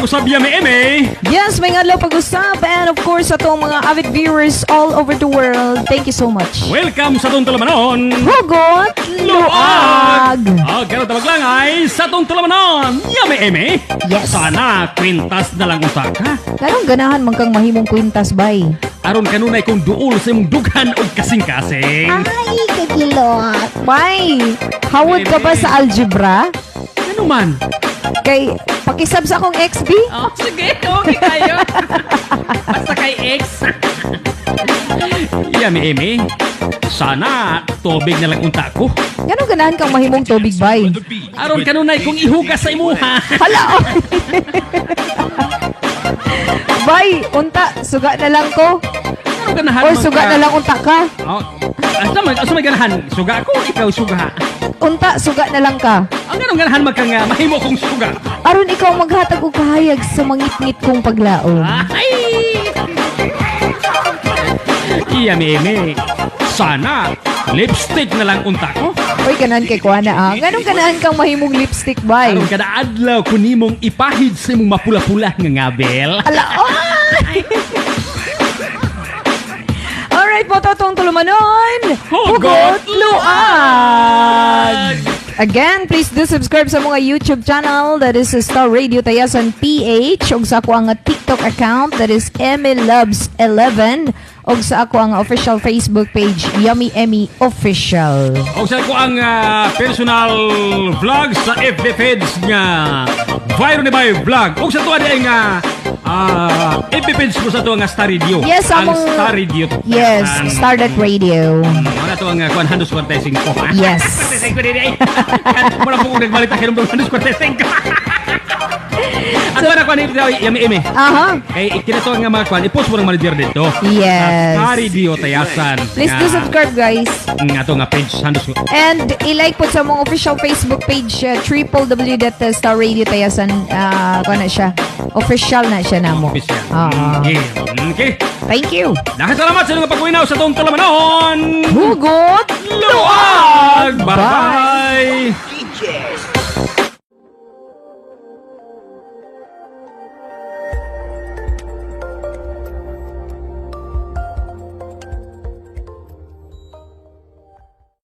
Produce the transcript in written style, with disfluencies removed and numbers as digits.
pag-usap Yhummy, Emmie. Yes, may ngadlaw pag-usap. And of course, sa itong mga avid viewers all over the world, thank you so much. Welcome sa itong talamanon. Hugot! Luag! Karon tawag lang ay sa itong talamanon. Yhummy, Emmie. Yes. Sana kwintas na lang usa ka. Karong ganahan man kang mahimong kwintas, bay. Aron kanunay kung duol sa imong dughan o kasing-kasing. Ay, kagilot. Bay, hawad ka ba sa algebra? Ano man? Kay, pakisab sa akong XB? Oh, sige. Okay kayo. Basta kay X. Yhummy, Emmie. Sana tubig na lang unta ko. Ganong ganahan kang mahimong tubig, bay? Aron kanunay kung ihugas sa imuha. Hala! Bay, unta, suga na lang ko. Ano ganahan? Or suga na lang unta ka. Oh, asa may ganahan? Suga ko, ikaw suga. Unta, suga na lang ka. Ang ganong ganahan magkang mahimo kong suga. Aron ikaw maghatag og kahayag sa mangitngit kong paglaom. Ay! Yhummy, Emmie. Sana lipstick na lang unta ko. Uy, ganahan kay Kuana ah. Ganong ganahan kang mahimong lipstick, bay? Aron kada adlaw ko nimong ipahid sa imong mapula-pula nga ngabel. Ala, oy! Alright po, totong tulumanon. Hugot Luag! Again, please do subscribe sa mga YouTube channel. That is Star Radio Tayasan PH. Og sa ako ang TikTok account. That is Emmie Loves 11. Og sa ako ang official Facebook page, Yhummy Emmie Official. O sa ko ang personal vlog sa FB page nga Viral ni Bay Vlog. O sa to ay nga FB page ko sa to nga Star Radio. Yes, ang among... Star Radio. Yes, Stardust Radio. Ano to ang 145. Yes. 45 din ay. Mura po kung nagbalik tayo ng 145. At para kung ano Yhummy, Emmie. Aha. Kay kinato nga mga kwan, i-post mo ng manager dito. Yes. Star Radio Tayasan. Please do subscribe, guys. Nga to nga page handos ko. And i-like po sa mong official Facebook page, www.starradiotayasan. Kung na siya. Official na siya na mo. Official. Okay. Thank you. Dahil salamat sa inyong pagkuinaw sa itong talamanon. Hugot Luag! Bye-bye!